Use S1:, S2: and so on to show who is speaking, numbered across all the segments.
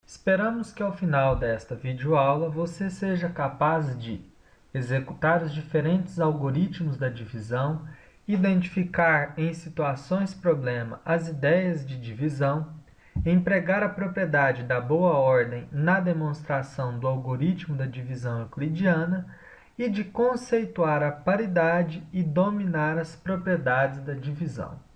S1: Esperamos que ao final desta videoaula você seja capaz de executar os diferentes algoritmos da divisão, identificar em situações-problema as ideias de divisão, empregar a propriedade da boa ordem na demonstração do algoritmo da divisão euclidiana e de conceituar a paridade e dominar as propriedades da divisão.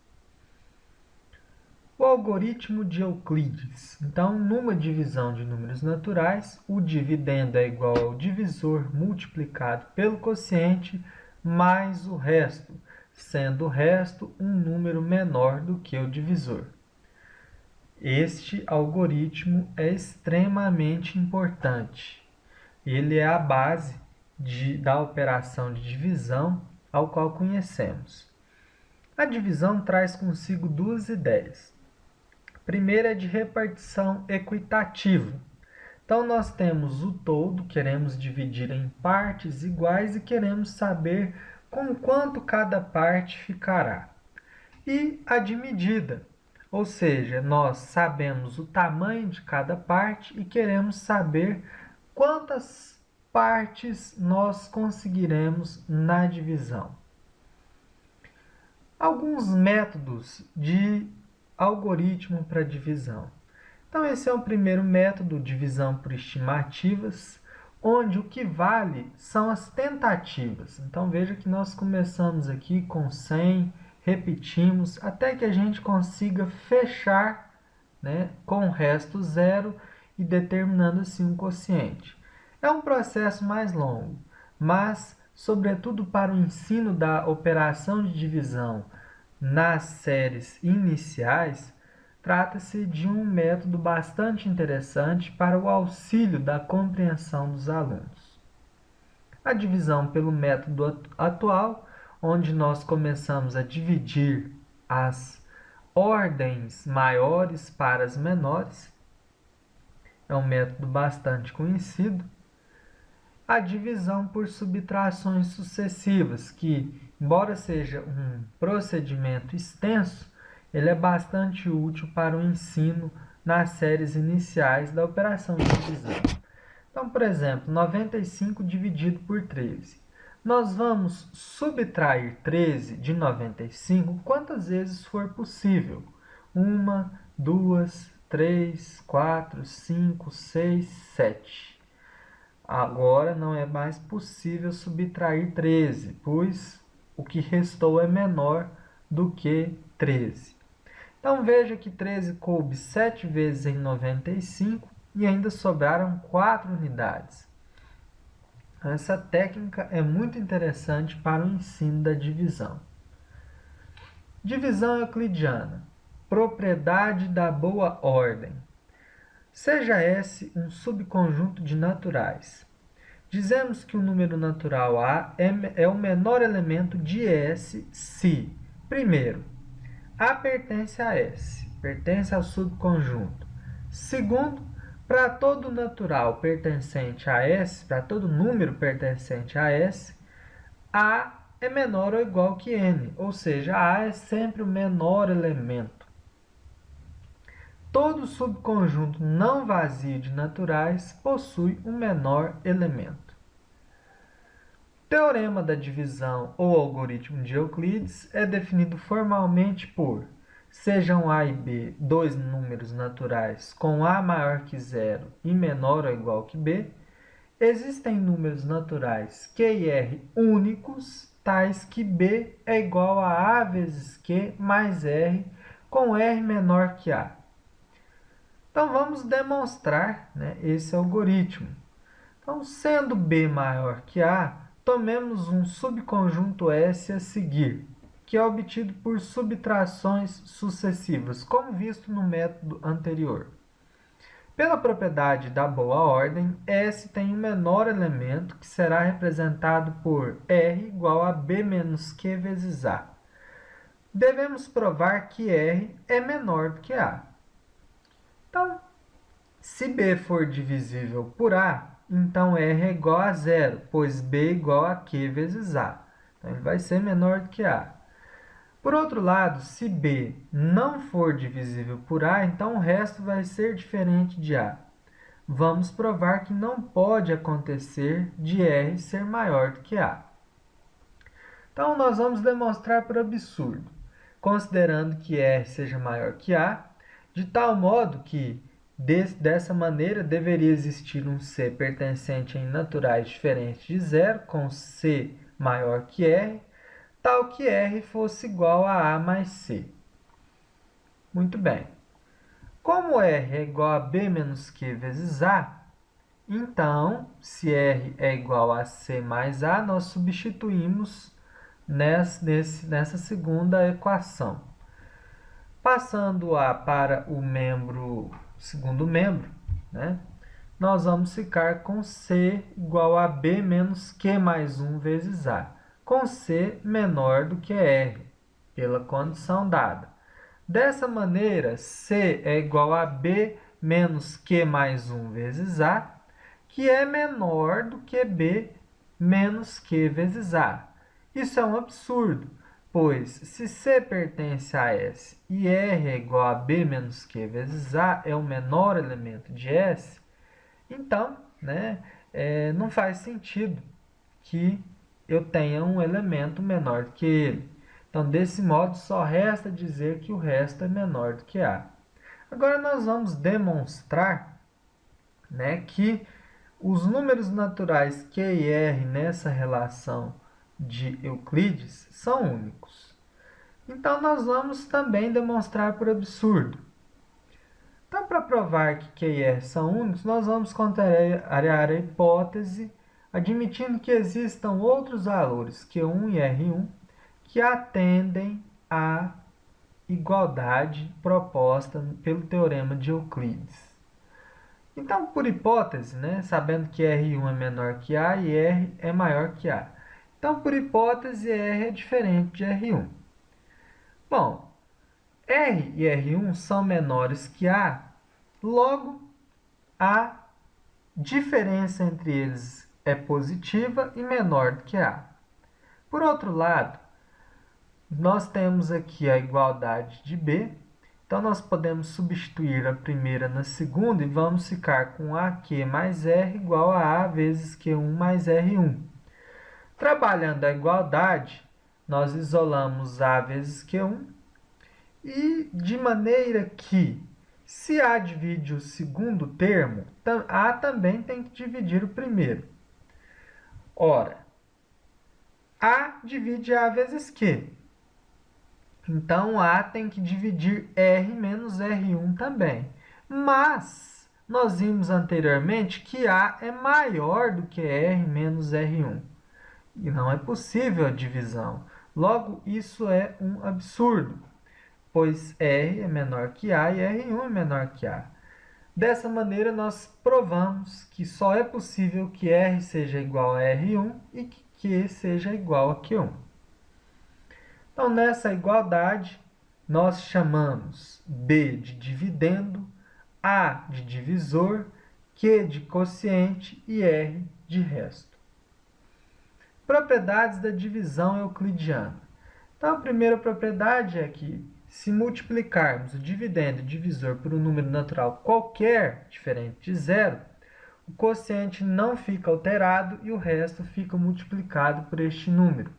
S1: O algoritmo de Euclides. Então, numa divisão de números naturais, o dividendo é igual ao divisor multiplicado pelo quociente mais o resto, sendo o resto um número menor do que o divisor. Este algoritmo é extremamente importante. Ele é a base da operação de divisão ao qual conhecemos. A divisão traz consigo duas ideias. A primeira é de repartição equitativa. Então, nós temos o todo, queremos dividir em partes iguais e queremos saber com quanto cada parte ficará. E a de medida, ou seja, nós sabemos o tamanho de cada parte e queremos saber quantas partes nós conseguiremos na divisão. Alguns métodos de algoritmo para divisão. Então, esse é o primeiro método, divisão por estimativas, onde o que vale são as tentativas. Então, veja que nós começamos aqui com 100, repetimos, até que a gente consiga fechar, com o resto zero e determinando assim um quociente. É um processo mais longo, mas, sobretudo para o ensino da operação de divisão nas séries iniciais, trata-se de um método bastante interessante para o auxílio da compreensão dos alunos. A divisão pelo método atual, onde nós começamos a dividir as ordens maiores para as menores, é um método bastante conhecido. A divisão por subtrações sucessivas, que, embora seja um procedimento extenso, ele é bastante útil para o ensino nas séries iniciais da operação de divisão. Então, por exemplo, 95 dividido por 13. Nós vamos subtrair 13 de 95 quantas vezes for possível. 1, 2, 3, 4, 5, 6, 7. Agora não é mais possível subtrair 13, pois o que restou é menor do que 13. Então veja que 13 coube 7 vezes em 95 e ainda sobraram 4 unidades. Essa técnica é muito interessante para o ensino da divisão. Divisão euclidiana. Propriedade da boa ordem. Seja S um subconjunto de naturais. Dizemos que o número natural A é o menor elemento de S se, primeiro, A pertence a S, pertence ao subconjunto. Segundo, para todo natural pertencente a S, para todo número pertencente a S, A é menor ou igual que N, ou seja, A é sempre o menor elemento. Todo subconjunto não vazio de naturais possui um menor elemento. Teorema da divisão ou algoritmo de Euclides é definido formalmente por: sejam A e B dois números naturais com A maior que zero e menor ou igual que B, existem números naturais Q e R únicos, tais que B é igual a A vezes Q mais R, com R menor que A. Então, vamos demonstrar esse algoritmo. Então, sendo B maior que A, tomemos um subconjunto S a seguir, que é obtido por subtrações sucessivas, como visto no método anterior. Pela propriedade da boa ordem, S tem um menor elemento, que será representado por R igual a B menos Q vezes A. Devemos provar que R é menor do que A. Então, se B for divisível por A, então R é igual a zero, pois B é igual a Q vezes A. Então, ele vai ser menor do que A. Por outro lado, se B não for divisível por A, então o resto vai ser diferente de A. vamos provar que não pode acontecer de R ser maior do que A. Então, nós vamos demonstrar por absurdo, considerando que R seja maior que A, de tal modo que, dessa maneira, deveria existir um C pertencente em naturais diferentes de zero, com C maior que R, tal que R fosse igual a A mais C. Muito bem. Como R é igual a B menos Q vezes A, então, se R é igual a C mais A, nós substituímos nessa segunda equação. Passando A para o segundo membro, né, nós vamos ficar com C igual a B menos Q mais 1 vezes A, com C menor do que R, pela condição dada. Dessa maneira, C é igual a B menos Q mais 1 vezes A, que é menor do que B menos Q vezes A. Isso é um absurdo, pois se C pertence a S e R é igual a B menos Q vezes A é o menor elemento de S, então, não faz sentido que eu tenha um elemento menor do que ele. Então, desse modo, só resta dizer que o resto é menor do que A. Agora, nós vamos demonstrar, que os números naturais Q e R nessa relação de Euclides são únicos. Então, nós vamos também demonstrar por absurdo. Então, para provar que Q e R são únicos, nós vamos contrariar a hipótese, admitindo que existam outros valores, Q1 e R1, que atendem à igualdade proposta pelo Teorema de Euclides. Então, por hipótese, sabendo que R1 é menor que A e R é maior que A. Então, por hipótese, R é diferente de R1. Bom, R e R1 são menores que A, logo, a diferença entre eles é positiva e menor do que A. Por outro lado, nós temos aqui a igualdade de B, então nós podemos substituir a primeira na segunda e vamos ficar com AQ mais R igual a A vezes Q1 mais R1. Trabalhando a igualdade, nós isolamos A vezes Q1 e de maneira que, se A divide o segundo termo, A também tem que dividir o primeiro. Ora, A divide A vezes Q. Então, A tem que dividir R menos R1 também. Mas, nós vimos anteriormente que A é maior do que R menos R1. E não é possível a divisão. Logo, isso é um absurdo, pois R é menor que A e R1 é menor que A. Dessa maneira, nós provamos que só é possível que R seja igual a R1 e que Q seja igual a Q1. Então, nessa igualdade, nós chamamos B de dividendo, A de divisor, Q de quociente e R de resto. Propriedades da divisão euclidiana. Então, a primeira propriedade é que, se multiplicarmos o dividendo e o divisor por um número natural qualquer diferente de zero, o quociente não fica alterado e o resto fica multiplicado por este número.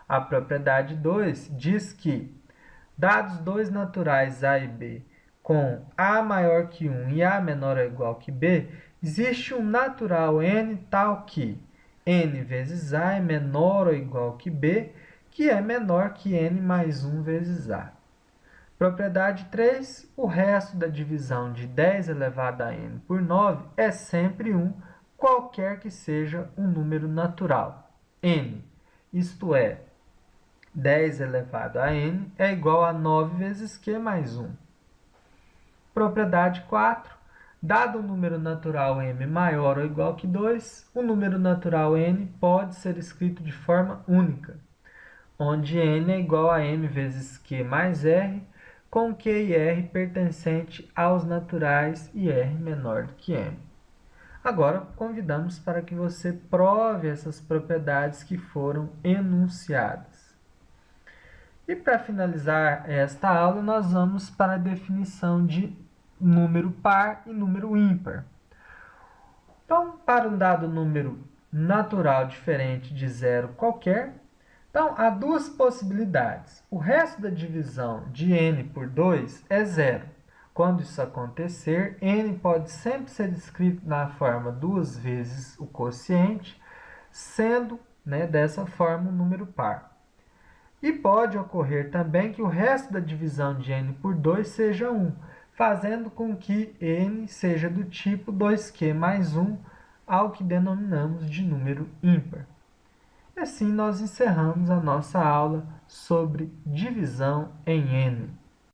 S1: A propriedade 2 diz que, dados dois naturais A e B com A maior que 1 e A menor ou igual que B, existe um natural N tal que N vezes A é menor ou igual que B, que é menor que N mais 1 vezes A. Propriedade 3, o resto da divisão de 10 elevado a N por 9 é sempre 1, qualquer que seja um número natural. N, isto é, 10 elevado a N é igual a 9 vezes Q mais 1. Propriedade 4. Dado um número natural M maior ou igual que 2, o número natural N pode ser escrito de forma única, onde N é igual a M vezes Q mais R, com Q e R pertencente aos naturais e R menor do que M. Agora, convidamos para que você prove essas propriedades que foram enunciadas. E para finalizar esta aula, nós vamos para a definição de número par e número ímpar. Então, para um dado número natural diferente de zero qualquer, então há duas possibilidades. O resto da divisão de n por 2 é zero. Quando isso acontecer, n pode sempre ser escrito na forma 2 vezes o quociente, sendo, dessa forma, um número par. E pode ocorrer também que o resto da divisão de n por 2 seja 1, fazendo com que n seja do tipo 2q mais 1, ao que denominamos de número ímpar. E assim nós encerramos a nossa aula sobre divisão em n.